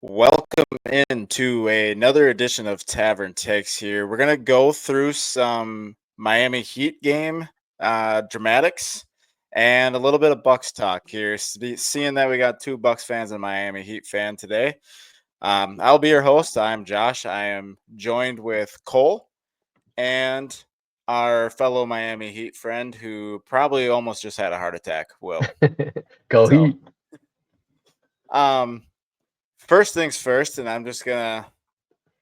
Welcome into another edition of Tavern Takes here. We're going to go through some Miami Heat game dramatics and a little bit of Bucks talk here. Seeing that we got two Bucks fans and a Miami Heat fan today. I'll be your host. I'm Josh. I am joined with Cole and our fellow Miami Heat friend who probably almost just had a heart attack, Will. Go So, Heat. First things first, and I'm just gonna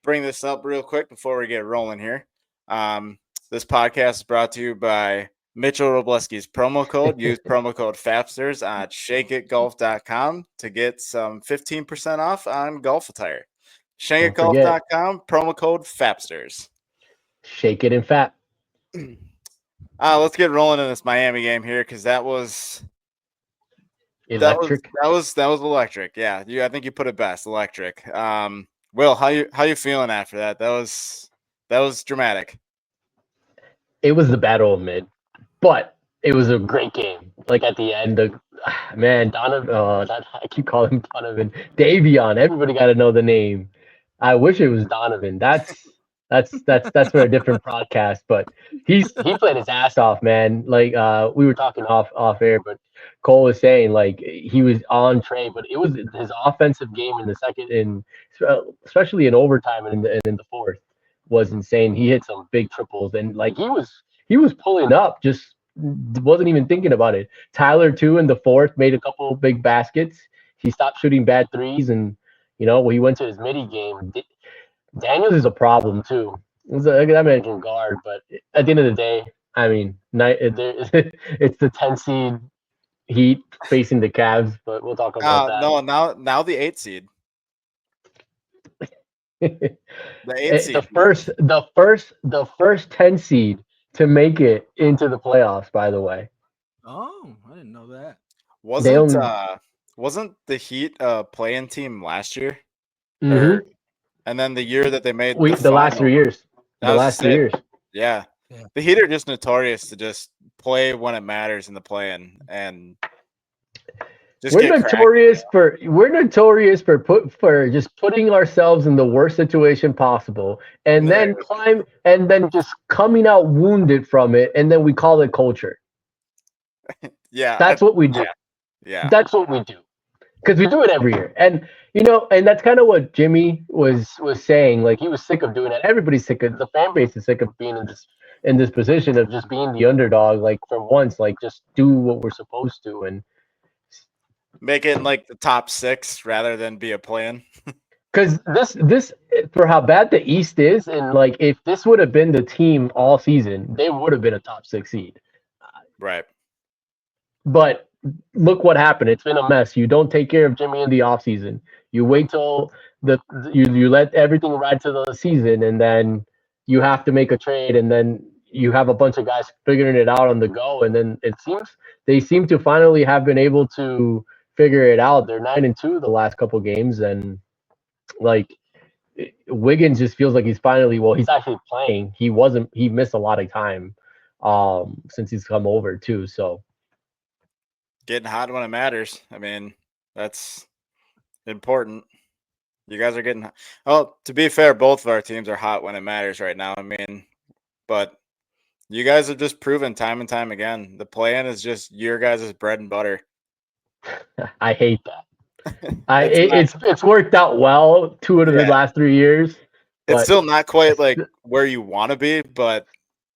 bring this up real quick before we get rolling here. This podcast is brought to you by Mitchell Robleski's promo code. Use promo code FAPSTERS at shakeitgolf.com to get some 15% off on golf attire. Don't forget, Shakeitgolf.com, promo code FAPSTERS. shake it and fat. Let's get rolling in this Miami game here because that was Electric. electric. Yeah, I think you put it best, electric. Will, how you feeling after that? That was dramatic. It was the battle of mid, but it was a great game. Like at the end, man, Donovan. I keep calling him Donovan. Davion. Everybody got to know the name. I wish it was Donovan. That's for a different podcast. But he played his ass off, man. Like we were talking off air, but Cole was saying like he was on Trey, but it was his offensive game in the second, especially in overtime and in the fourth, was insane. He hit some big triples and like he was pulling up, just wasn't even thinking about it. Tyler too in the fourth made a couple of big baskets. He stopped shooting bad threes, and when he went to his midi game, Daniels is a problem too. That man can guard, but at the end of the day, I mean, it's the 10 seed Heat facing the Cavs, but we'll talk about that. No, now the 8 seed. The 8 seed. The first 10 seed to make it into the playoffs, by the way. Oh, I didn't know that. Wasn't the Heat a play-in team last year? Mhm. And then the year that they made The last 3 years. I The was last just 3 saying, years. yeah. Yeah. The Heat are just notorious to just play when it matters in the play-in and just We're get cracked. notorious for just putting ourselves in the worst situation possible and then just coming out wounded from it, and then we call it culture. Yeah, That's what we do. yeah. That's what we do. Because we do it every year. And that's kind of what Jimmy was saying. Like he was sick of doing it. Everybody's sick of, the fan base is sick of being in this position of just being the underdog, like for once, like just do what we're supposed to. And Make it in like the top 6 rather than be a play-in. because this for how bad the East is, and like if this would have been the team all season, they would have been a top 6 seed. Right. But look what happened. It's been a mess. You don't take care of Jimmy in the offseason. You wait till you let everything ride to the season, and then you have to make a trade, and then you have a bunch of guys figuring it out on the go, and then they seem to finally have been able to figure it out. They're 9-2 the last couple games, and like Wiggins just feels like he's actually playing. He missed a lot of time since he's come over too. So Getting hot when it matters. I mean, that's important. You guys are getting hot. Well, to be fair, both of our teams are hot when it matters right now. I mean, but you guys have just proven time and time again. The plan is just your guys' bread and butter. I hate that. It's It's worked out well 2 out of the Yeah. last 3 years. It's But still not quite like where you want to be, but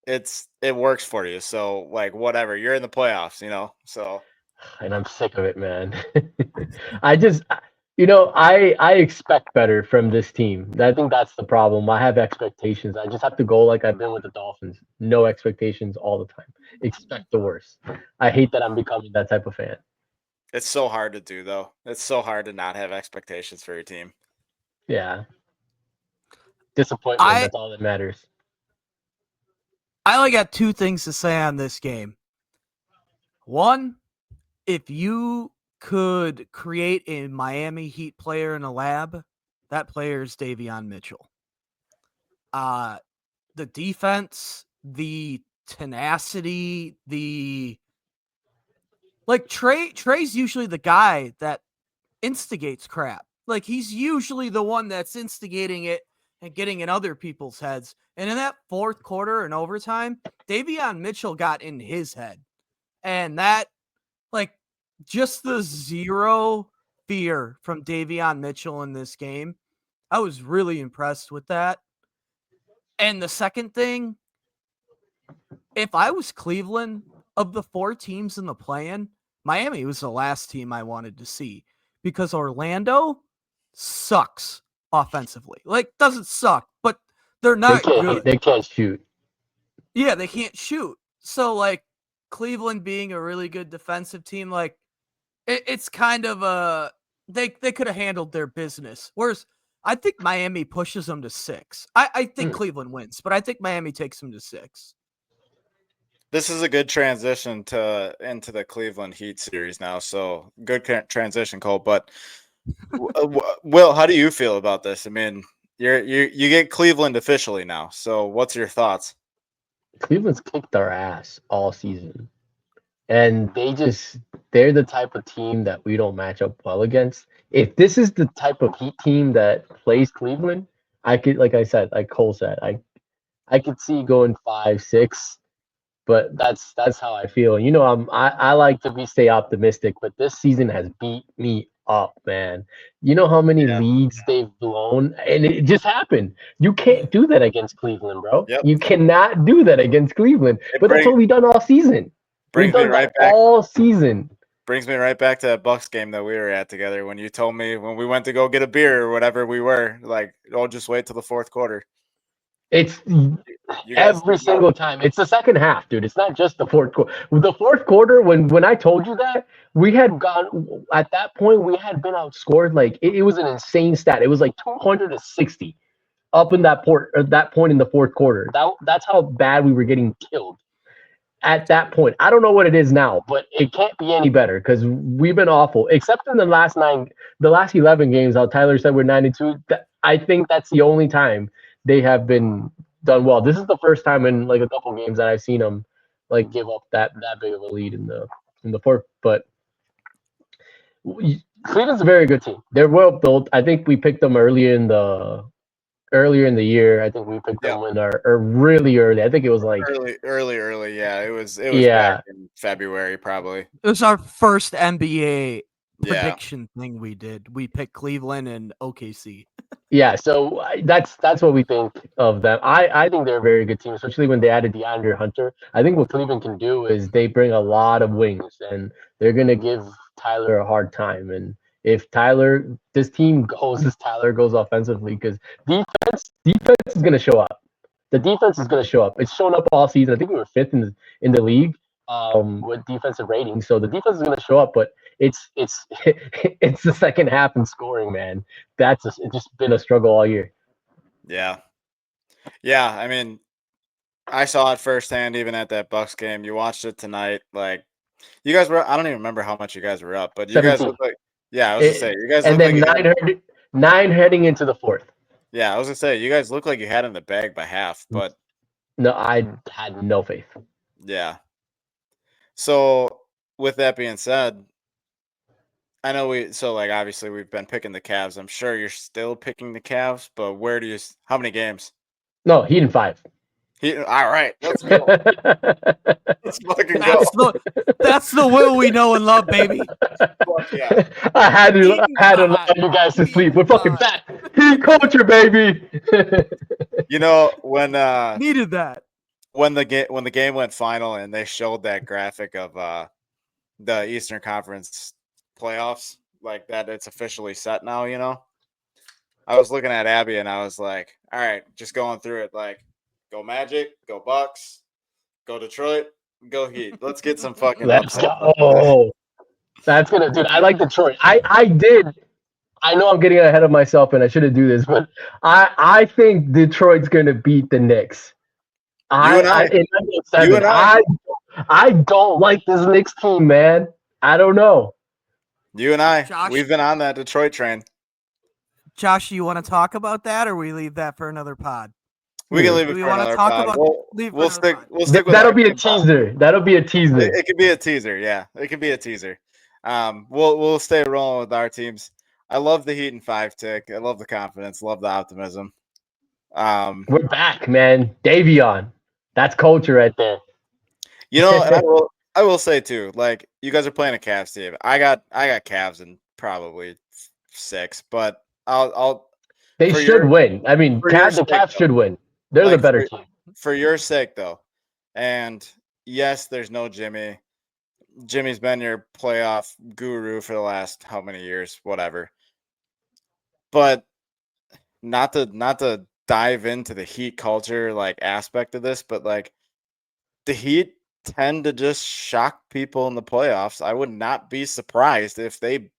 it works for you. So like whatever, you're in the playoffs, So and I'm sick of it, man. I just I expect better from this team. I think that's the problem. I have expectations. I just have to go like I've been with the Dolphins. No expectations all the time. Expect the worst. I hate that I'm becoming that type of fan. it's so hard to do though. It's so hard to not have expectations for your team. Yeah. Disappointment, that's all that matters. I only got 2 things to say on this game. One, if you could create a Miami Heat player in a lab, that player is Davion Mitchell. The defense, the tenacity, Trey's usually the guy that instigates crap. Like, he's usually the one that's instigating it and getting in other people's heads. And in that fourth quarter and overtime, Davion Mitchell got in his head. And that, like, just the zero fear from Davion Mitchell in this game, I was really impressed with that. And the second thing, if I was Cleveland, of the 4 teams in the play-in, Miami was the last team I wanted to see because Orlando sucks offensively. Like, doesn't suck, but they're not good. They can't shoot. Yeah, they can't shoot. So, like, Cleveland being a really good defensive team, like, it's kind of they could have handled their business. Whereas I think Miami pushes them to 6. I think Cleveland wins, but I think Miami takes them to 6. This is a good transition into the Cleveland Heat series now. So good transition, Cole. But Will, how do you feel about this? I mean, you get Cleveland officially now. So what's your thoughts? Cleveland's kicked our ass all season, and they're the type of team that we don't match up well against. If this is the type of Heat team that plays Cleveland, I could, like I said, like Cole said, I could see going 5-6. But that's how I feel. You know, I like to stay optimistic, but this season has beat me up, man. You know how many leads they've blown, and it just happened. You can't do that against Cleveland, bro. Yep. You cannot do that against Cleveland. But that's what we've done all season. We've done that all season. Brings me right back to that Bucks game that we were at together when you told me when we went to go get a beer or whatever we were, like, oh, just wait till the fourth quarter. It's every single time. It's the second half, dude. It's not just the fourth quarter. The fourth quarter, when I told you that, we had gone at that point. We had been outscored. Like it was an insane stat. It was like 260 up in that point in the fourth quarter. That's how bad we were getting killed at that point. I don't know what it is now, but it can't be any better because we've been awful. Except in the last 11 games. How Tyler said we're 9-2. I think that's the only time they have been done well. This is the first time in like a couple games that I've seen them like give up that big of a lead in the fourth. But Cleveland's a very good team. They're well built. I think we picked them earlier in the year. I think we picked them in or really early. I think it was like early. Yeah, it was back in February probably. It was our first NBA prediction thing we did. We picked Cleveland and OKC. Yeah, so that's what we think of them. I think they're a very good team, especially when they added DeAndre Hunter. I think what Cleveland can do is they bring a lot of wings, and they're gonna give Tyler a hard time. And if this team goes as Tyler goes offensively, because defense is gonna show up. The defense is gonna show up. It's shown up all season. I think we were 5th in the league with defensive ratings. So the defense is gonna show up, but it's it's the second half in scoring, man. It's just been a struggle all year. Yeah. I mean, I saw it firsthand even at that Bucks game. You watched it tonight. Like, you guys were. I don't even remember how much you guys were up, but you 17. Guys look like. Yeah, I was gonna say you guys. And then like nine heading into the fourth. Yeah, I was gonna say you guys look like you had in the bag by half, but no, I had no faith. Yeah. So with that being said, I know obviously we've been picking the Cavs. I'm sure you're still picking the Cavs, but how many games? No, Heat in 5. All right, let's go. Let's fucking go. That's the Will we know and love, baby. Yeah. I had to allow you guys to sleep. We're fucking back. Heat culture, baby. You know, when needed that. When the game went final and they showed that graphic of the Eastern Conference playoffs, like that it's officially set now, you know, I was looking at Abby and I was like, all right, just going through it, like, go Magic, go Bucks, go Detroit, go Heat. Let's get some fucking upset. Oh, that's gonna, dude. I like Detroit. I know I'm getting ahead of myself and I shouldn't do this, but I think Detroit's gonna beat the Knicks. I don't like this Knicks team, man. I don't know. You and I, Josh, we've been on that Detroit train. Josh, you want to talk about that, or we leave that for another pod? We can leave it for another pod. We'll stick with that'll be a teaser. That'll be a teaser. It could be a teaser. Yeah, it could be a teaser. We'll stay rolling with our teams. I love the Heat and 5 tick. I love the confidence. Love the optimism. We're back, man. Davion. That's culture right there. And I will say too, like you guys are playing a Cavs team. I got Cavs in probably 6, but I'll They for should your win. I mean, for your the sake Cavs though, should win. They're the like better team. for your sake though, and yes, there's no Jimmy. Jimmy's been your playoff guru for the last how many years, whatever. But not to dive into the Heat culture like aspect of this, but like the Heat tend to just shock people in the playoffs. I would not be surprised if they They love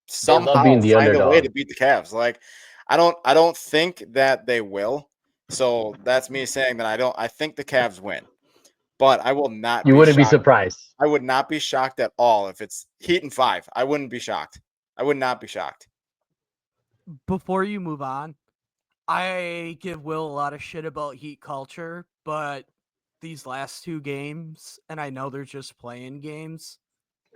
somehow being the find a way to underdog. beat the Cavs. Like I don't think that they will. So that's me saying that I think the Cavs win. But I will not You be wouldn't be shocked. surprised. I would not be shocked at all if it's Heat and 5. I wouldn't be shocked. I would not be shocked. Before you move on, I give Will a lot of shit about Heat culture, but these last 2 games, and I know they're just playing games.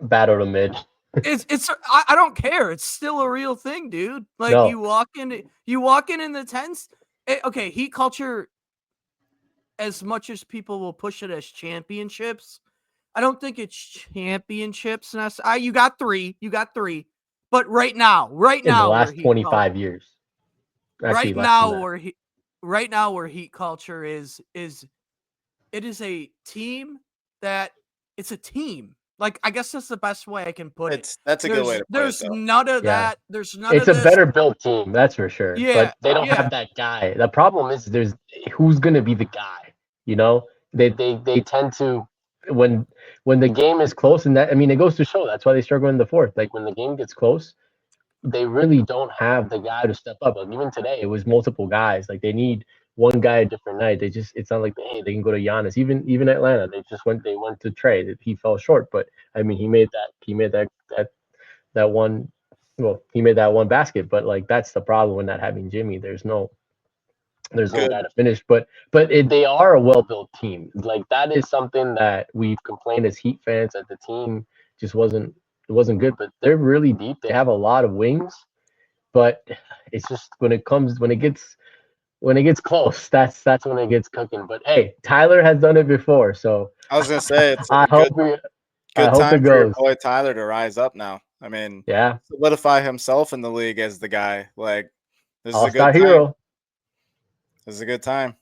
Battle to mid. I don't care. It's still a real thing, dude. Like No. you walk in the tents. Okay, Heat culture. As much as people will push it as championships, I don't think it's championships. You got 3. You got 3. But right now, In the where last Heat 25 years. Actually, right less than now that. where Heat culture is it is a team that it's a team. Like I guess that's the best way I can put it. That's a good way to put it There's though. none of Yeah. that. There's none It's of a this. better built team, that's for sure. Yeah, But they don't yeah. have that guy. The problem is there's who's gonna be the guy. You know, they tend to when the game is close, and that I mean it goes to show that's why they struggle in the fourth. Like when the game gets close, they really don't have the guy to step up. Like even today, it was multiple guys. Like they need one guy a different night. It's not like they can go to Giannis. Even Atlanta, they went to Trey. He fell short, but I mean he made that one. Well, he made that one basket, but like that's the problem with not having Jimmy. There's no guy Good. to finish. They are a well built team. Like that is something that we've complained as Heat fans that the team just wasn't good. But they're really deep. They have a lot of wings, but it's just when it gets close, that's when it gets cooking. But hey, Tyler has done it before, so I was gonna say it's I a hope I good hope time it for your goes. boy Tyler to rise up now. I mean, Yeah, solidify himself in the league as the guy. Like this is All a good Star time. hero. This is a good time.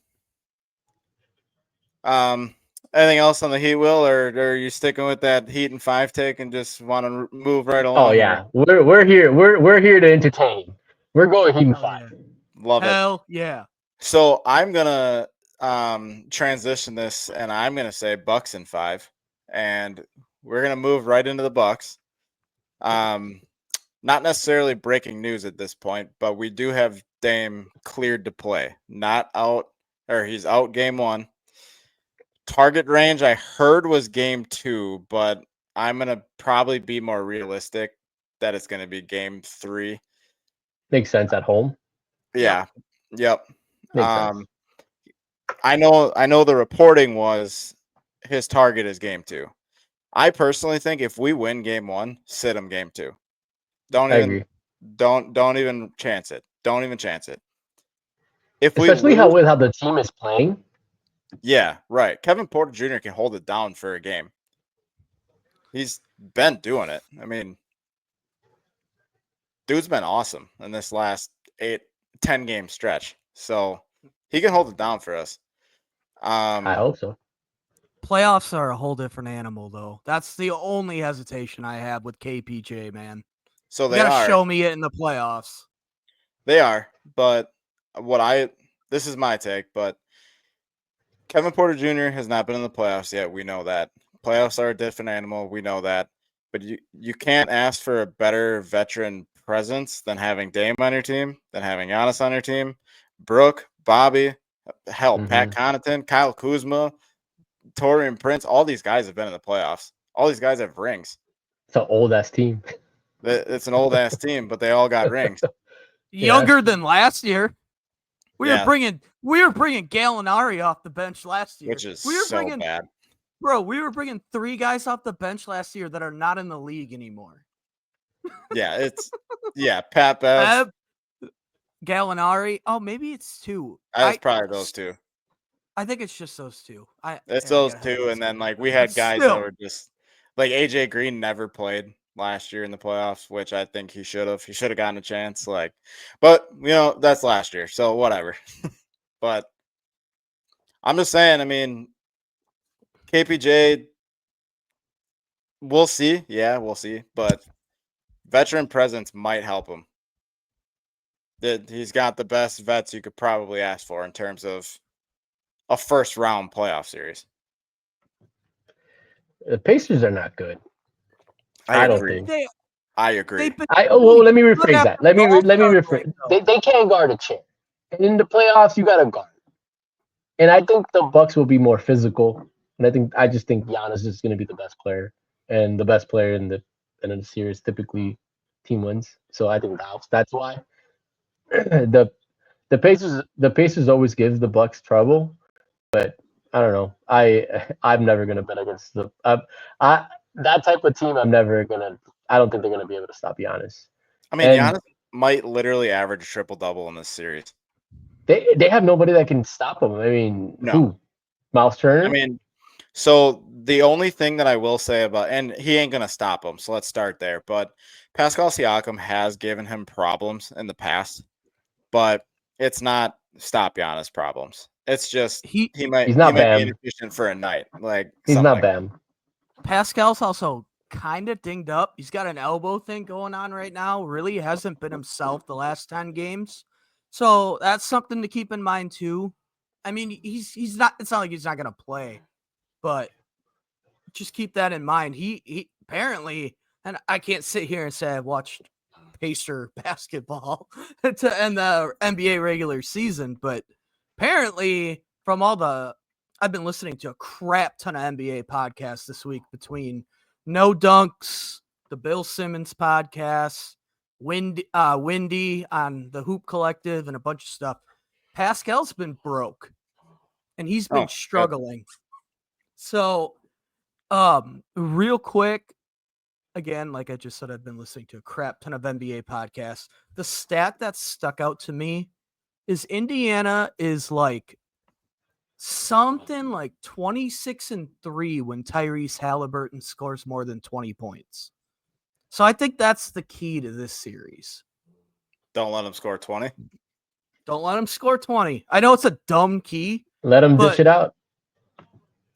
Anything else on the Heat, Will, or are you sticking with that Heat and 5 take and just want to move right Oh along here? yeah, we're here. We're here to entertain. We're going Heat in Hell 5. yeah. Love it. Hell yeah. So I'm gonna transition this, and I'm gonna say Bucks in 5, and we're gonna move right into the Bucks. Not necessarily breaking news at this point, but we do have Dame cleared to play. Not out, or he's out game 1. Target range I heard was game 2, but I'm gonna probably be more realistic that it's gonna be game 3. Makes sense at home. Yeah. Yep. Makes sense. I know the reporting was his target is game 2. I personally think if we win game 1, sit him game 2. Don't I even agree. don't even chance it. Don't even chance it. If we Especially lose, how the team is playing. yeah, right. Kevin Porter Jr. can hold it down for a game. He's been doing it. I mean, dude's been awesome in this last 10 game stretch. So he can hold it down for us. I hope so. Playoffs are a whole different animal, though. That's the only hesitation I have with KPJ, man. So You they gotta are. show me it in the playoffs. They are. But this is my take, but Kevin Porter Jr. has not been in the playoffs yet. We know that. Playoffs are a different animal. We know that. But you can't ask for a better veteran presence than having Dame on your team, than having Giannis on your team. Brooke, Bobby, hell, Pat Connaughton, Kyle Kuzma, Taurean Prince, all these guys have been in the playoffs. All these guys have rings. It's an old ass team. It's an old ass team, but they all got rings. Younger than last year. We Yeah. were bringing Gallinari off the bench last year. Which is so bad. Bro, we were bringing 3 guys off the bench last year that are not in the league anymore. Pat Bev. Gallinari. Oh, maybe it's 2. It's probably those two. I think it's just those 2. It's I those gotta have two, to and then see. like we But had guys that still, were just like AJ Green never played last year in the playoffs, which I think he should have. He should have gotten a chance. But that's last year, so whatever. But I'm just saying. I mean, KPJ, we'll see. Yeah, we'll see. But veteran presence might help him. He's got the best vets you could probably ask for in terms of a first round playoff series. The Pacers are not good. I don't agree. think. I agree. Let me rephrase that. Let me rephrase. They can't guard a chair. And in the playoffs, you got to guard. And I think the Bucks will be more physical. And I just think Giannis is going to be the best player, and the best player in the series typically team wins. So I think that's why the Pacers always give the Bucks trouble, but I don't know. I'm never going to bet against I that type of team. I don't think they're going to be able to stop Giannis. I mean, Giannis might literally average a triple-double in this series. They have nobody that can stop him. I mean, who? Miles Turner? I mean, so the only thing that I will say about, and he ain't going to stop him, so let's start there. But Pascal Siakam has given him problems in the past, but it's not stop Giannis problems. It's just he might be inefficient for a night. He's not Bam. Pascal's also kind of dinged up. He's got an elbow thing going on right now. Really hasn't been himself the last 10 games. So that's something to keep in mind too. I mean, he's not, it's not like he's not going to play, but just keep that in mind. He apparently, and I can't sit here and say I've watched Pacer basketball to end the NBA regular season, but apparently from I've been listening to a crap ton of NBA podcasts this week between No Dunks, the Bill Simmons podcast, Windy on the Hoop Collective, and a bunch of stuff. Pascal's been broke, and he's been struggling. So, real quick, again, like I just said, I've been listening to a crap ton of NBA podcasts. The stat that stuck out to me is Indiana is like something like 26-3 when Tyrese Halliburton scores more than 20 points. So I think that's the key to this series. Don't let him score 20. Don't let him score 20. I know it's a dumb key. Let him dish it out.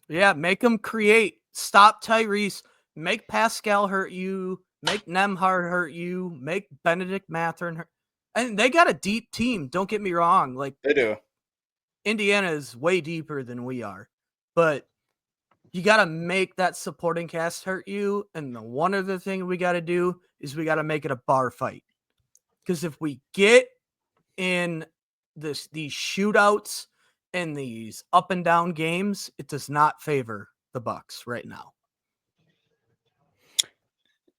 Yeah, make him create. Stop Tyrese. Make Pascal hurt you. Make Nembhard hurt you. Make Benedict Mathurin hurt. And they got a deep team. Don't get me wrong. Like they do. Indiana is way deeper than we are. But you got to make that supporting cast hurt you. And the one other thing we got to do is we got to make it a bar fight. Because if we get in these shootouts and these up and down games, it does not favor the Bucks right now.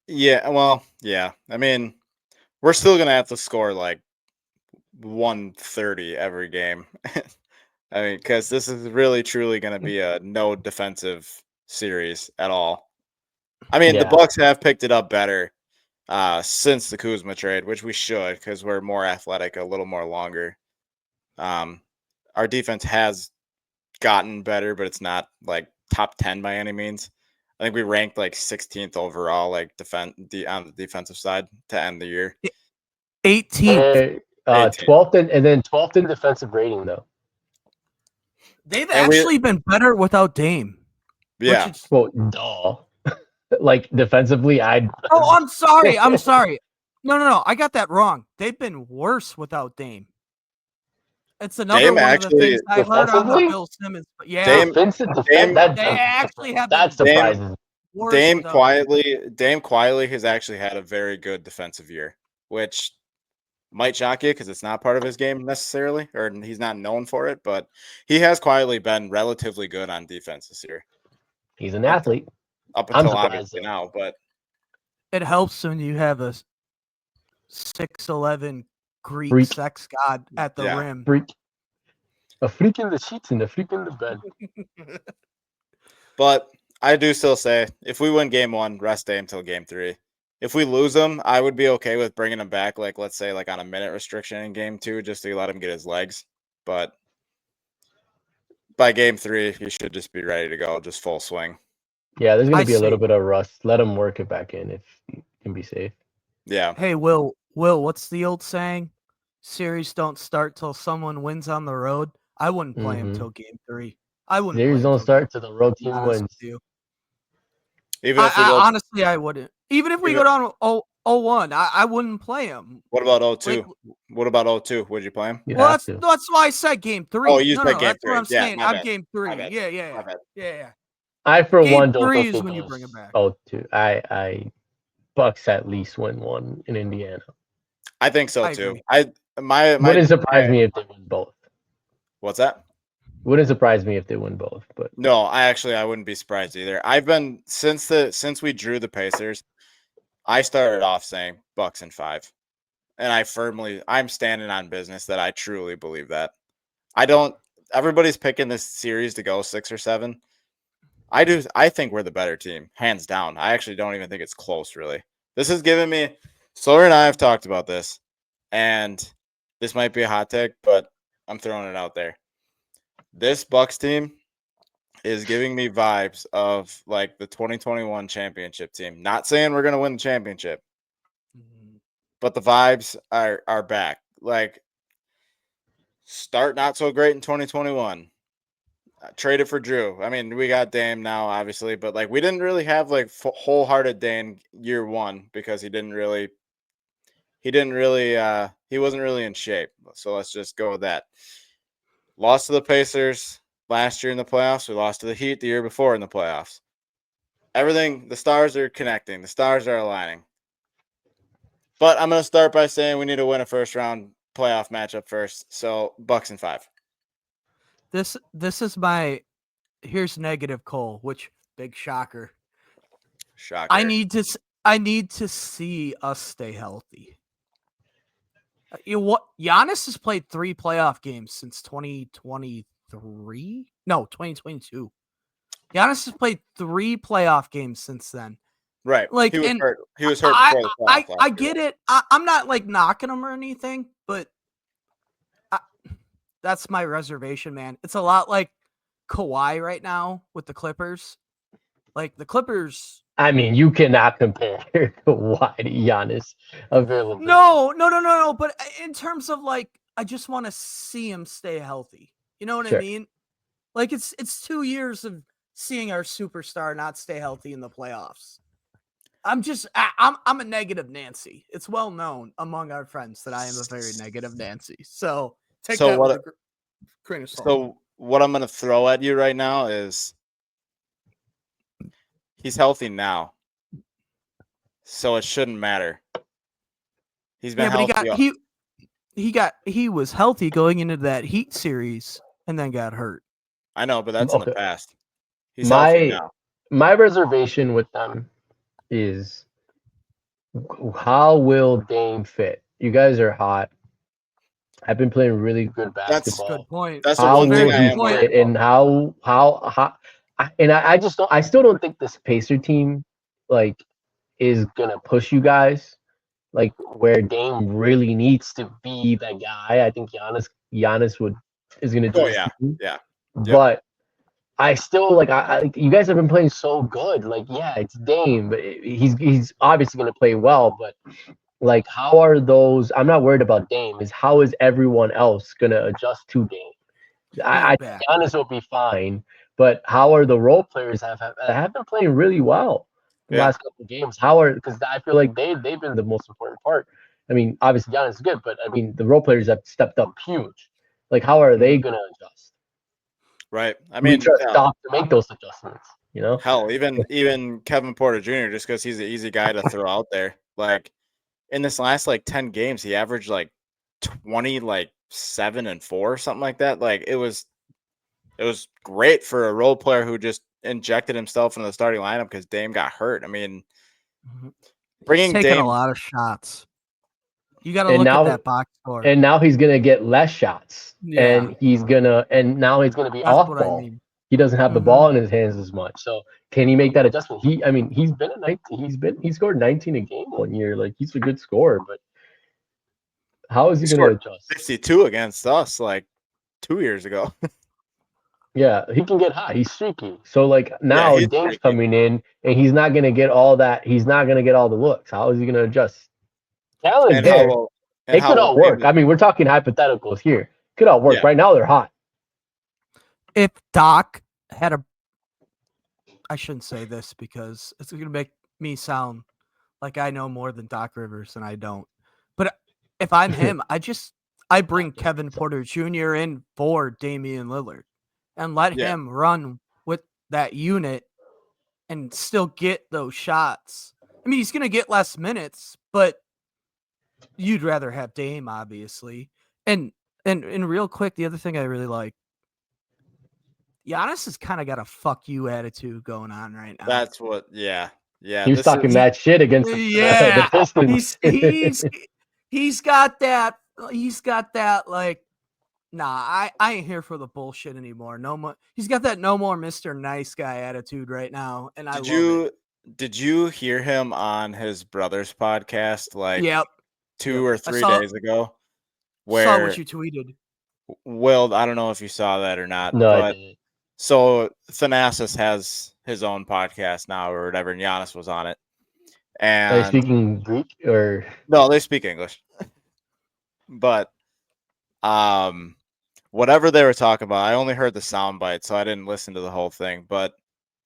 Yeah, well, yeah. I mean, we're still going to have to score like 130 every game. I mean, because this is really, truly going to be a no defensive series at all. I mean, the Bucks have picked it up better since the Kuzma trade, which we should because we're more athletic, a little more longer. Our defense has gotten better, but it's not like top 10 by any means. I think we ranked like 16th overall, like on the defensive side to end the year. 18th. 12th and then 12th in defensive rating though. They've actually been better without Dame. Yeah. Well, duh. Like defensively, Oh, I'm sorry. No. I got that wrong. They've been worse without Dame. It's another one of the things I heard on the Bill Simmons. But yeah, they actually have. That surprises. Dame quietly has actually had a very good defensive year, which might shock you because it's not part of his game necessarily, or he's not known for it. But he has quietly been relatively good on defense this year. He's an athlete. Up until obviously now, but it helps when you have a 6'11" Greek sex god at the rim. A freak in the sheets and a freak in the bed. But I do still say if we win game 1, rest Dame till game 3. If we lose him, I would be okay with bringing him back, like let's say like on a minute restriction in game 2, just to let him get his legs. But by game 3, he should just be ready to go, just full swing. Yeah, there's going I to be a little see. bit of rust. Let him work it back in if he can be safe. Yeah. Hey, Will, what's the old saying? Series don't start till someone wins on the road. I wouldn't play him till game 3. I wouldn't play Series him don't till start till the road to be team honest wins. with you. Even if we go honestly, I wouldn't. Even if we go down 0-1, I wouldn't play him. What about 0-2? Like, What about 0-2? Would you play him? You well, have to. that's why I said game 3. Oh, you no, said no, game that's what 3. I'm Yeah, saying. my I'm bad. game 3. My bad. Yeah. My bad. Yeah. I for Game one don't 3 think is it when you goes bring it back. 0-2. I Bucks at least win one in Indiana. I think so I too. agree. Wouldn't surprise me if they win both. What's that? Wouldn't surprise me if they win both, but No, I wouldn't be surprised either. I've been since we drew the Pacers, I started off saying Bucks in 5. And I'm standing on business that I truly believe that. Everybody's picking this series to go 6 or 7. I think we're the better team, hands down. I actually don't even think it's close, really. This has given me Sawyer and I have talked about this, and this might be a hot take, but I'm throwing it out there. This Bucks team is giving me vibes of like the 2021 championship team. Not saying we're gonna win the championship, but the vibes are back. Like start not so great in 2021. Traded for Drew. I mean, we got Dame now, obviously, but like we didn't really have like wholehearted Dame year 1 because he wasn't really in shape. So let's just go with that. Lost to the Pacers last year in the playoffs. We lost to the Heat the year before in the playoffs. The stars are connecting. The stars are aligning. But I'm going to start by saying we need to win a first round playoff matchup first. So Bucks in 5. This is here's negative Cole, which big shocker. Shocker. I need to see us stay healthy. Giannis has played 3 playoff games since 2023? No, 2022. Giannis has played 3 playoff games since then. Right. Like, he was and hurt. He was hurt before the playoffs. I get it. I'm not like knocking him or anything, but that's my reservation, man. It's a lot like Kawhi right now with the Clippers. Like the Clippers. I mean, you cannot compare Kawhi to Giannis availability. No. But in terms of like, I just want to see him stay healthy. You know what I mean? Like it's 2 years of seeing our superstar not stay healthy in the playoffs. I'm a negative Nancy. It's well known among our friends that I am a very negative Nancy. So take that with a grain of salt. So what I'm going to throw at you right now is he's healthy now, so it shouldn't matter. He's been healthy. He was healthy going into that Heat series and then got hurt. I know, but that's in the past. He's healthy now. My reservation with them is how will Dame fit? You guys are hot. I've been playing really good basketball. That's a good point. That's the one thing I am worried about. And I still don't think this Pacer team like is gonna push you guys like where Dame really needs to be that guy. I think Giannis is gonna do. Oh yeah. Yep. But I still you guys have been playing so good. Like, yeah, it's Dame, but he's obviously gonna play well. But like, how are those? I'm not worried about Dame. How is everyone else gonna adjust to Dame? I think Giannis will be fine, but how are the role players have been playing really well the last couple of games? Because I feel like they've been the most important part. I mean, obviously Giannis is good, but I mean the role players have stepped up huge. Like, how are they gonna adjust? Right. I mean, stop to make those adjustments. You know, hell, even Kevin Porter Jr. just because he's an easy guy to throw out there. Like in this last 10 games, he averaged 20, 7 and 4 or something like that. Like it was great for a role player who just injected himself into the starting lineup because Dame got hurt. I mean, bringing taking Dame a lot of shots. You got to look at that box score. And now he's gonna get less shots, and now he's gonna be That's off what ball. I mean. He doesn't have the Mhm. ball in his hands as much. So can he make that adjustment? He scored 19 a game one year. Like he's a good scorer, but how is He he going to scored adjust? 52 against us like 2 years ago. Yeah, he can get hot. He's streaky. So like Yeah, now he's Dame's freaky. coming in and he's not gonna get all that. He's not gonna get all the looks. How is he gonna adjust? Talent's And how there. will It could all Dame work. I mean, we're talking hypotheticals here. Could all work. Yeah. Right now they're hot. If Doc had a, I shouldn't say this because it's going to make me sound like I know more than Doc Rivers, and I don't. But if I'm him, I bring Kevin Porter Jr. in for Damian Lillard and let Yeah. him run with that unit and still get those shots. I mean, he's going to get less minutes, but you'd rather have Dame, obviously. And real quick, the other thing I really like, Giannis has kind of got a fuck you attitude going on right now. That's what yeah. He was This talking is that shit against the Yeah, Pistons. he's got that. He's got that like, nah, I ain't here for the bullshit anymore. No more. He's got that no more Mr. Nice Guy attitude right now, and I love it. did you hear him on his brother's podcast like Yep. 2 or I 3 saw days ago? saw Where what you tweeted. Will, I don't know if you saw that or not, No, I but didn't. so Thanasis has his own podcast now or whatever, and Giannis was on it. Are you And speaking Greek or no, they speak English. But whatever they were talking about, I only heard the sound bite, so I didn't listen to the whole thing. But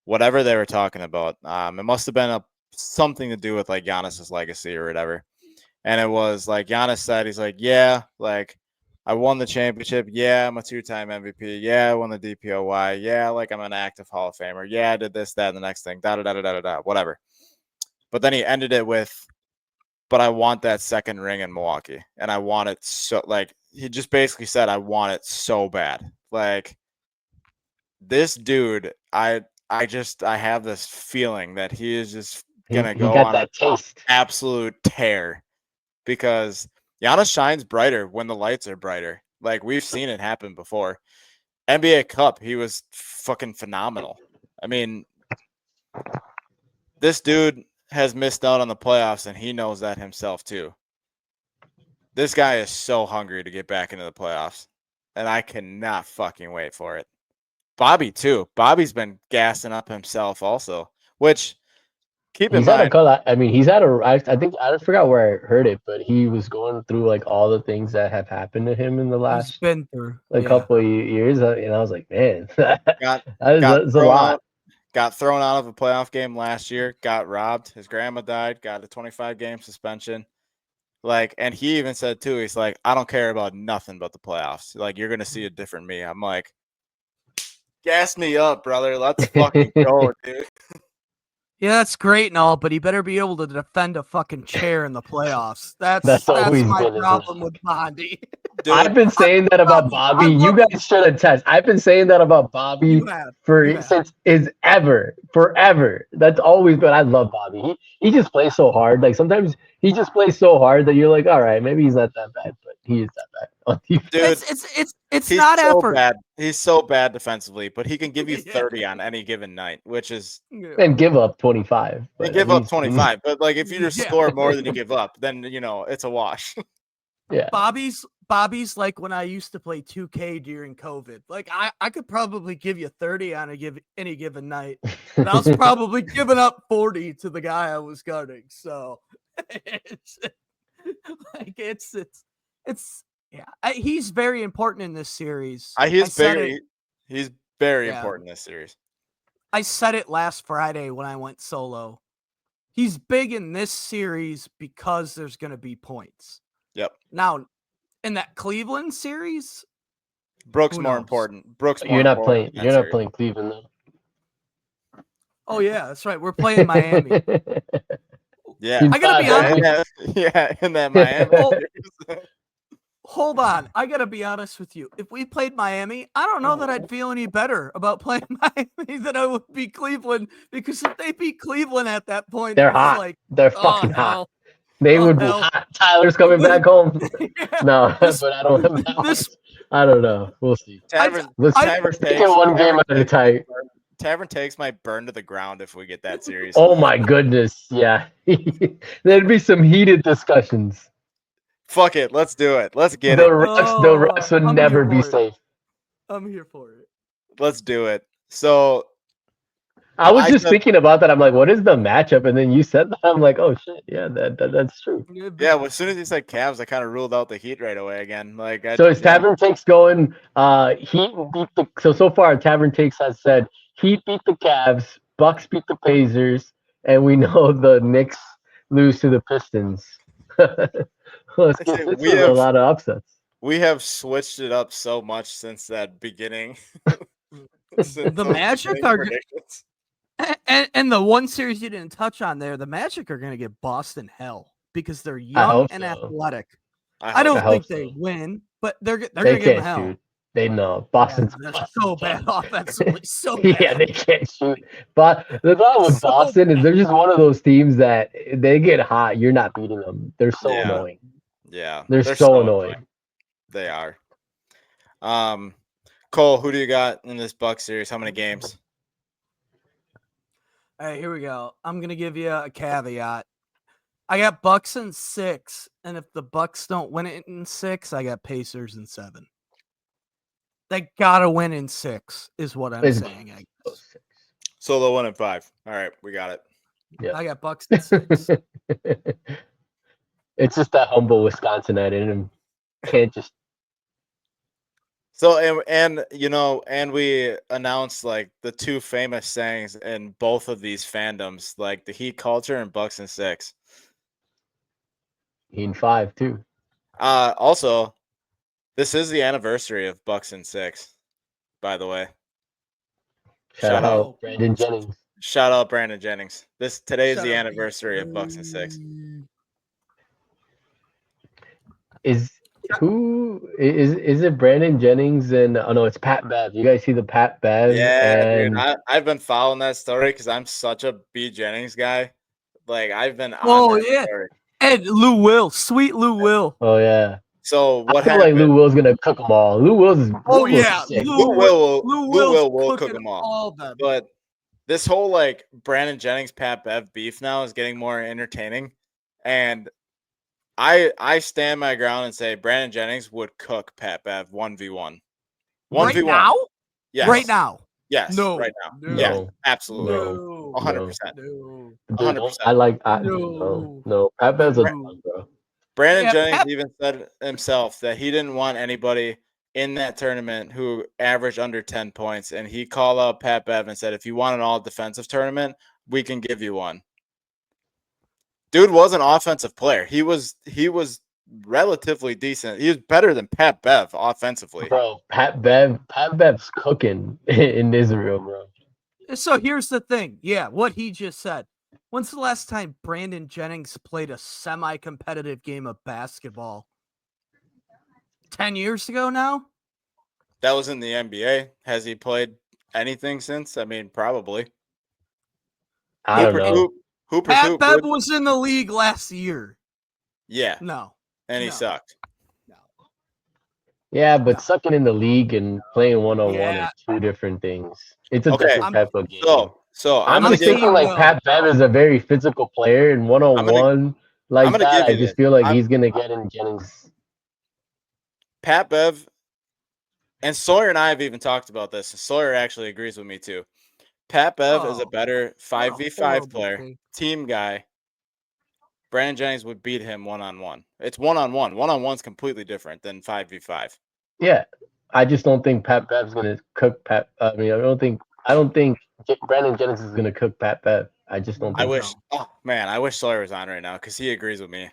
whatever they were talking about, it must have been something to do with like Giannis's legacy or whatever. And it was like Giannis said, he's like, yeah, like I won the championship. Yeah, I'm a 2-time MVP. Yeah, I won the DPOY. Yeah, like I'm an active Hall of Famer. Yeah, I did this, that, and the next thing. Da da da da da da. Whatever. But then he ended it with, but I want that second ring in Milwaukee, and I want it so. Like he just basically said, I want it so bad. Like this dude, I have this feeling that he is just gonna he go got on an that taste? absolute tear because Giannis shines brighter when the lights are brighter. Like we've seen it happen before. NBA Cup, he was fucking phenomenal. I mean, this dude has missed out on the playoffs and he knows that himself too. This guy is so hungry to get back into the playoffs. And I cannot fucking wait for it. Bobby too. Bobby's been gassing up himself also, which keep in He's had a mind, couple. I mean, he's had a. I think I forgot where I heard it, but he was going through like all the things that have happened to him in the He's last been through. like Yeah. couple of years, and I was like, man, got that's a thrown lot. out. Got thrown out of a playoff game last year, got robbed. His grandma died, got a 25-game suspension. Like, and he even said too, he's like, I don't care about nothing but the playoffs. Like, you're gonna see a different me. I'm like, gas me up, brother. Let's fucking go, dude. Yeah, that's great and all, but he better be able to defend a fucking chair in the playoffs. That's That's always my been his problem knock. with Bondi. I've Dude, been saying that about I Bobby. You love him. guys should attest. I've been saying that about Bobby You have. since is forever. That's always been. I love Bobby. He just plays so hard. Like sometimes he just plays so hard that you're like, all right, maybe he's not that bad, but he is that bad on defense. dude, It's he's not so effort. bad. He's so bad defensively, but he can give you Yeah. 30 on any given night, which is And give up 25. you But give up 25. But like if you just Yeah. score more than you give up, then it's a wash. Yeah. Bobby's like when I used to play 2K during COVID. Like I could probably give you 30 on any given night, but I was probably giving up 40 to the guy I was guarding. So it's like it's yeah. He's very important in this series. He's very Yeah. important in this series. I said it last Friday when I went solo. He's big in this series because there's going to be points. Yep. Now, in that Cleveland series, Brooks who more knows? important. Brooks more You're not important playing. in that You're not series. playing Cleveland though. Oh yeah, that's right. We're playing Miami. Yeah. I gotta be honest. In that Miami. series. Hold on. I gotta be honest with you. If we played Miami, I don't know that I'd feel any better about playing Miami than I would be Cleveland, because if they beat Cleveland at that point, They're it's hot. like, They're oh, fucking hot. hell. They Oh, would be hell. hot. Tyler's coming back home. Yeah. No, This- but I don't have that this I don't know. We'll see. Tavern Let's take it one game at a time. Tavern Takes might burn to the ground if we get that series. Oh my goodness, yeah. There'd be some heated discussions. Fuck it, let's do it. Let's get The it. refs would I'm never here be for it. safe. I'm here for it. Let's do it. So I was I just said- thinking about that. I'm like, what is the matchup? And then you said that. I'm like, oh shit, yeah, that's true. yeah, well, as soon as you said Cavs, I kind of ruled out the Heat right away again. Like, So is Tavern Takes going? Heat beat the. So far, Tavern Takes has said Heat beat the Cavs, Bucks beat the Pacers, and we know the Knicks lose to the Pistons. Let's get this is a lot of upsets. We have switched it up so much since that beginning. The Magic are and the one series you didn't touch on there. The Magic are going to get Boston hell because they're young and athletic. I don't think they win, but they're going to give them hell. Shoot. They know Boston's so bad offensively. So bad. Yeah, they can't shoot. But the problem with Boston is they're just one of those teams that they get hot. You're not beating them. They're so annoying. Yeah, they're so annoying. They are. Cole, who do you got in this Bucks series? How many games? All right, here we go. I'm gonna give you a caveat. I got Bucks in 6, and if the Bucks don't win it in 6, I got Pacers in 7. They gotta win in 6, is what I'm saying. I guess. So they'll win in 5. All right, we got it. Yeah, I got Bucks in 6. It's just that humble Wisconsinite in him. Can't just. So and we announced like the two famous sayings in both of these fandoms, like the Heat culture and Bucks in 6. Heat in 5 too. Also, this is the anniversary of Bucks in 6, by the way. Shout out Brandon Jennings. Shout out Brandon Jennings. Today is the anniversary of Bucks in 6. Is it Brandon Jennings and no, it's Pat Bev. You guys see the Pat Bev? Yeah, dude, I've been following that story because I'm such a B Jennings guy. Like I've been on that story. And Lou Will, sweet Lou Will. Oh yeah. So what I feel like Lou Will's gonna cook them all. Lou Will's is Lou Will will cook them all. But this whole like Brandon Jennings Pat Bev beef now is getting more entertaining, and I stand my ground and say Brandon Jennings would cook Pat Bev 1v1. 1v1 now? Yes. Right now. Yes. No. Right now. No. Yeah. Absolutely. No. 100%. No. 100%. I like no. Pat Bev's a dog, bro. Brandon Jennings even said himself that he didn't want anybody in that tournament who averaged under 10 points, and he called out Pat Bev and said, if you want an all-defensive tournament, we can give you one. Dude was an offensive player. He was relatively decent. He was better than Pat Bev offensively. Bro, Pat Bev's cooking in Israel, bro. So here's the thing. Yeah, what he just said. When's the last time Brandon Jennings played a semi-competitive game of basketball? 10 years ago now? That was in the NBA. Has he played anything since? I mean, probably. I don't know. Pat Bev was in the league last year. Yeah. No. And he sucked. No. Yeah, but sucking in the league and playing one-on-one are two different things. It's a different type of game. So I'm just thinking like Pat Bev is a very physical player, and one-on-one like that, I just feel like he's gonna get in Jennings. Pat Bev and Sawyer and I have even talked about this. Sawyer actually agrees with me too. Pat Bev is a better 5v5 player, team guy. Brandon Jennings would beat him one-on-one. It's one-on-one. One-on-one's completely different than 5v5. Yeah, I just don't think Pat Bev's gonna cook Pat. I mean, I don't think Brandon Jennings is gonna cook Pat Bev. I just don't. Think I wish Sawyer was on right now because he agrees with me.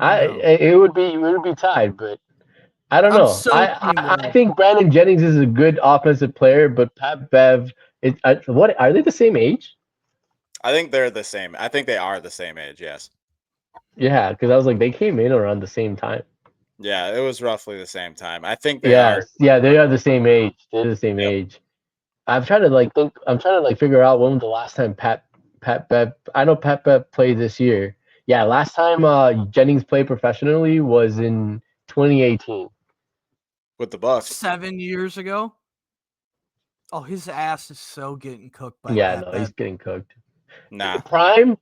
It would be tied, but I don't know. I think Brandon Jennings is a good offensive player, but Pat Bev. What are they the same age? I think they're the same. I think they are the same age. Yes. Yeah, because I was like, they came in around the same time. Yeah, it was roughly the same time. I think they are. Yeah, they are the same age. They're the same age. I'm trying to figure out when was the last time Pat Bev. I know Pat Bev played this year. Yeah, last time Jennings played professionally was in 2018. with the Bucks. 7 years ago. Oh, his ass is so getting cooked by Yeah, Pat no, Bev. he's getting cooked. Nah. Prime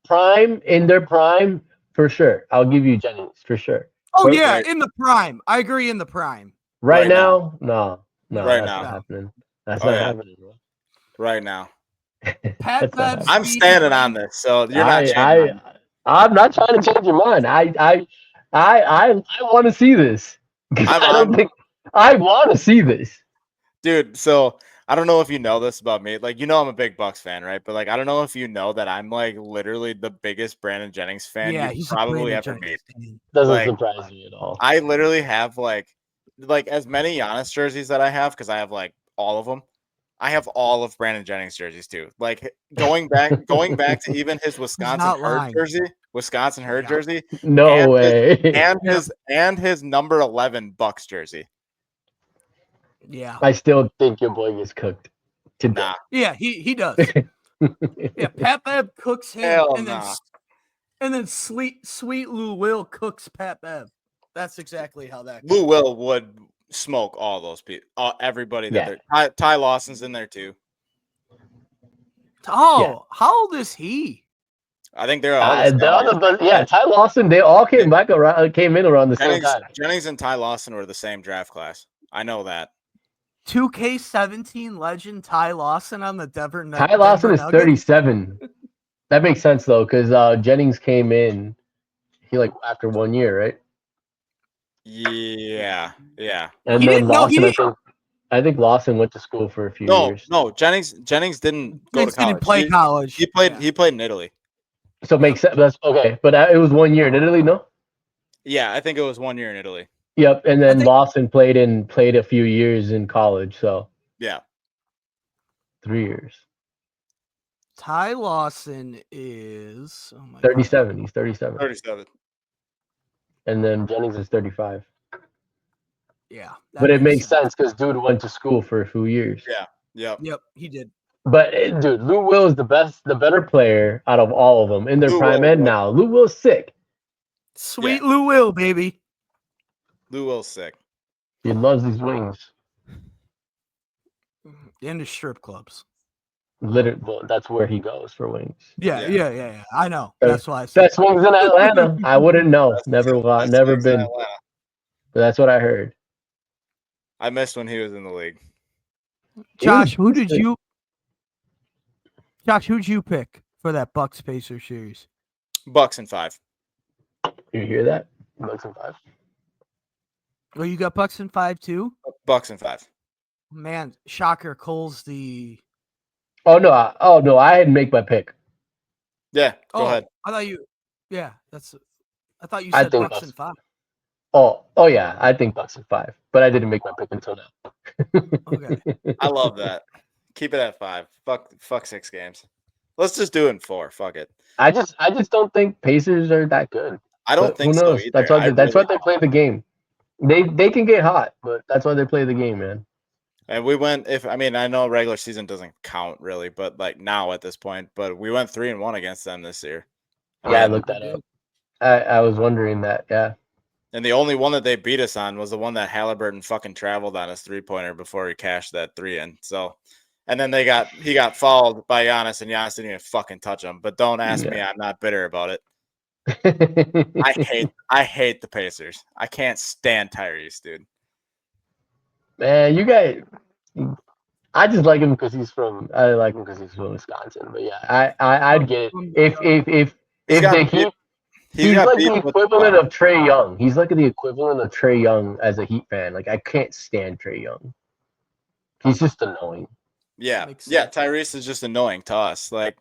in their prime for sure. I'll give you Jennings for sure. Oh, But yeah, in the prime. I agree in the prime. right now, no, Right that's now. not happening. That's Oh, not yeah. happening, bro. Right now. Pat That's not Bev. happening. I'm standing on this, so you're not changing. I'm not trying to change your mind. I want to see this. I'm I don't on, think I want to see this. dude. So I don't know if you know this about me. Like, I'm a big Bucks fan, right? But like, I don't know if you know that I'm like literally the biggest Brandon Jennings fan Yeah, you he's a probably Brandon ever Jennings meet. fan. Doesn't Like, surprise me at all. I literally have like as many Giannis jerseys that I have because I have like all of them. I have all of Brandon Jennings jerseys too. Like going back to even his Wisconsin not Herd lying. jersey, jersey, No way. and his number 11 Bucks jersey. Yeah. I still think your boy gets cooked. Nah, Yeah, he does. Yeah, Pat Bev cooks him, hell and nah. then sweet Lou Will cooks Pat Bev. That's exactly how that goes. Lou Will would smoke all those people, everybody that Yeah. Ty Lawson's in there too. Oh, Yeah. how old is he? I think they're all the same. Ty Lawson, they all came in around the same time. Jennings and Ty Lawson were the same draft class. I know that. 2K17 legend Ty Lawson on the Denver Ty Lawson is Nuggets? 37. That makes sense though, because Jennings came in. He after 1 year, right? Yeah. And He then didn't- no, he Lawson, I think Lawson went to school for a few years. No, Jennings didn't go to Jennings college. didn't play college. He played in Italy. So it makes sense. That's okay, but it was 1 year in Italy, no? Yeah, I think it was 1 year in Italy. Yep, and I then think- Lawson played a few years in college, so Yeah. 3 years. Ty Lawson is 37. He's 37. 37. And then Jennings is 35. Yeah. But it makes sense because dude went to school for a few years. Yeah. Yep. Yep, he did. But dude, Lou Will is the better player out of all of them in their prime and now. Lou Will's sick. Sweet Lou Will, baby. Lou Will's sick. He loves these wings. Into strip clubs. Literally, well, that's where he goes for wings. Yeah. I know. That's why I said Best wings in Atlanta. I wouldn't know. Never been. But that's what I heard. I missed when he was in the league. Josh, who'd you pick for that Bucks Pacers series? Bucks in 5. You hear that? Bucks in 5. Oh, you got Bucks in 5 too? Bucks in 5. Man, shocker. Cole's the. Oh no! I didn't make my pick. Yeah, go ahead. I thought you. Yeah, I thought you said Bucks in 5. Oh yeah, I think Bucks in 5, but I didn't make my pick until now. Okay. I love that. Keep it at 5. Fuck 6 games. Let's just do it in 4. Fuck it. I just don't think Pacers are that good. I don't think who so knows? either. That's why they play the game. They can get hot, but that's why they play the game, man. And we went. I know regular season doesn't count really, but like now at this point, but we went 3-1 against them this year. I looked that up. I was wondering that. Yeah. And the only one that they beat us on was the one that Halliburton fucking traveled on his 3-pointer before he cashed that 3 in. So, and then he got fouled by Giannis, and Giannis didn't even fucking touch him. But don't ask me, I'm not bitter about it. I hate the Pacers. I can't stand Tyrese, dude. Man, you guys, I just like him because he's from. I like him because he's from Wisconsin. But yeah, I'd get it if the Heat. He's like the equivalent of Trae Young. He's like the equivalent of Trae Young as a Heat fan. Like I can't stand Trae Young. He's just annoying. Yeah. Tyrese is just annoying to us. Like,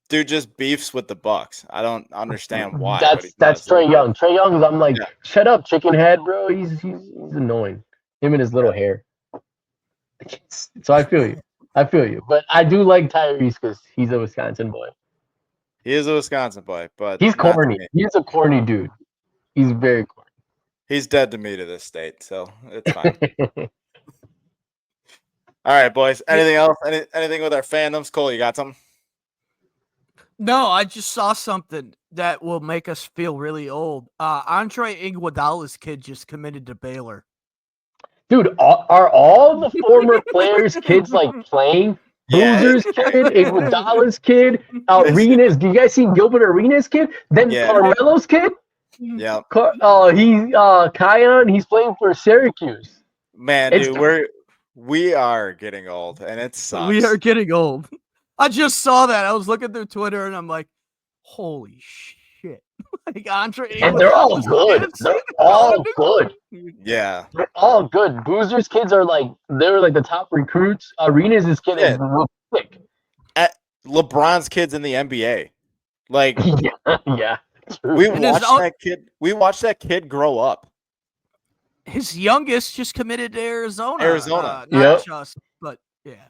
dude just beefs with the Bucks. I don't understand why. That's Trae Young. Trae Young, I'm like, shut up, chicken head, bro. He's annoying. Him and his little hair. So I feel you. But I do like Tyrese because he's a Wisconsin boy. He is a Wisconsin boy, but he's corny. He's a corny dude. He's very corny. He's dead to me to this state, so it's fine. All right, boys. Anything else? Anything with our fandoms? Cole, you got something? No, I just saw something that will make us feel really old. Andre Iguodala's kid just committed to Baylor. Dude, are all the former players' kids like playing? Yeah, Boozer's kid, Iguodala's kid, it's- Arenas. Do you guys see Gilbert Arenas' kid? Then yeah, Carmelo's kid. yeah. Kion. He's playing for Syracuse. Man, It's dude, we are getting old, and it We sucks. are getting old. I just saw that. I was looking through Twitter and I'm like, holy shit. Like Andre and they're all Iguodala's good. kids They're going all to good. Yeah, They're all good. Boozer's kids are like they're like the top recruits. Arenas' kid is shit. real quick. At LeBron's kids in the NBA. Like Yeah, true. we And his watched that kid. We watched that kid grow up. his youngest just committed to Arizona. Arizona. Not Yep. just, but yeah.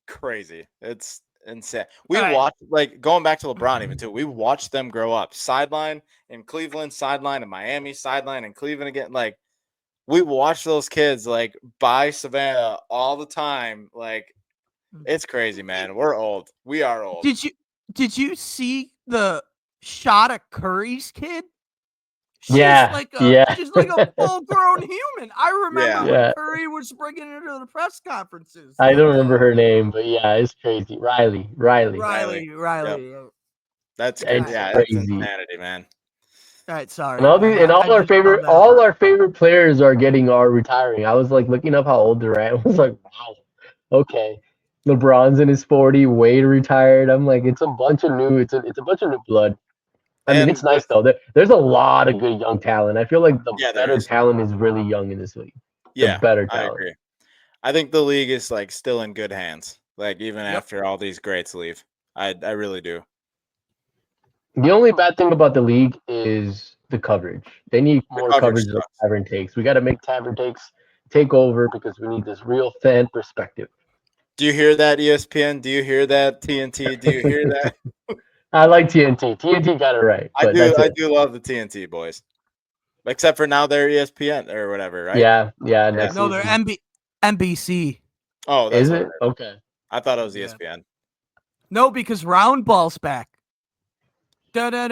Crazy. It's insane. All We right. watched like going back to LeBron even too. We watched them grow up. Sideline in Cleveland, sideline in Miami, sideline in Cleveland again. Like we watch those kids like by Savannah all the time. Like it's crazy, man. We're old. We are old. Did you see the shot of Curry's kid? Yeah, yeah, She's like a full grown human. I remember Yeah. when yeah. Curry was bringing her to the press conferences. I Like don't remember her name, but yeah, it's crazy. Riley. Riley. Yep. All That's It's yeah, that's crazy. insanity, man. right, sorry. And I just saw that. all our favorite players are retiring. I was like looking up how old Durant was. Like, wow, okay. LeBron's in his 40. Wade retired. I'm like, it's a bunch of new. It's a bunch of new blood. I mean, it's And nice with though. There's a lot of good young talent. I feel like the yeah, there better is. talent is really young in this league. The Yeah, better I talent. agree. I think the league is like still in good hands. Like even Yep. after all these greats leave. I really do. The only bad thing about the league is the coverage. They need The more coverage coverage like sucks. Tavern Takes. We got to make Tavern Takes take over because we need this real fan perspective. Do you hear that, ESPN? Do you hear that, TNT? Do you hear that? I like TNT. TNT got it right, but that's I it. do love the TNT boys. Except for now they're ESPN or whatever, right? Yeah, yeah. Yeah. Next No, they're season, NBC. Oh, that's is what I it heard. okay? I thought it was Yeah. ESPN. No, because Round Ball's back. I'm Yeah.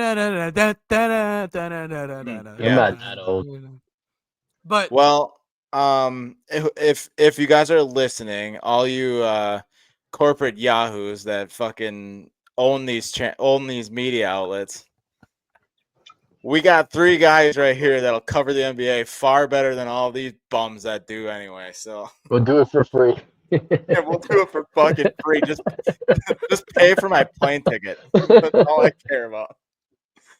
not that old. But Well, if you guys are listening, all you corporate yahoos that fucking own own these media outlets, we got 3 guys right here that'll cover the NBA far better than all these bums that do anyway. So We'll do it for free. yeah, we'll do it for fucking free. Just pay for my plane ticket. That's all I care about.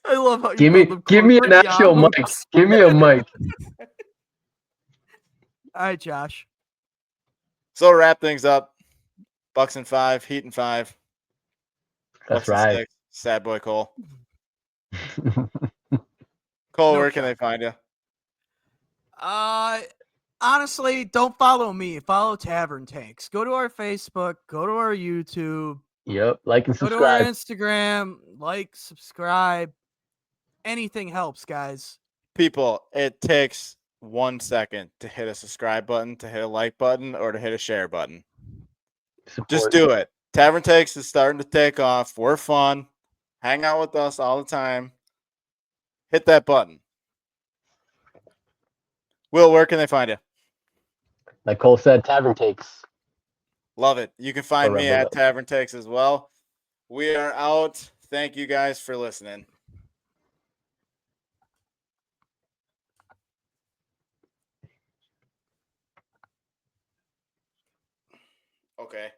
I love how you give me an actual mic. Give me a mic. All right, Josh. So to wrap things up, Bucks and 5, Heat and 5, That's Bucks and right. 6. Sad boy Cole. Cole, No where can shot. they find you? Honestly, don't follow me. Follow Tavern Tanks. Go to our Facebook. Go to our YouTube. Yep. Like and Go to our subscribe. Instagram. Like, subscribe. Anything helps, guys. People, it takes 1 second to hit a subscribe button, to hit a like button, or to hit a share button. Support. Just do it. Tavern Takes is starting to take off. We're fun. Hang out with us all the time. Hit that button. Will, where can they find you? Like Cole said, Tavern Takes. Love it. You can find me Forever at love. Tavern Takes as well. We are out. Thank you guys for listening. Okay.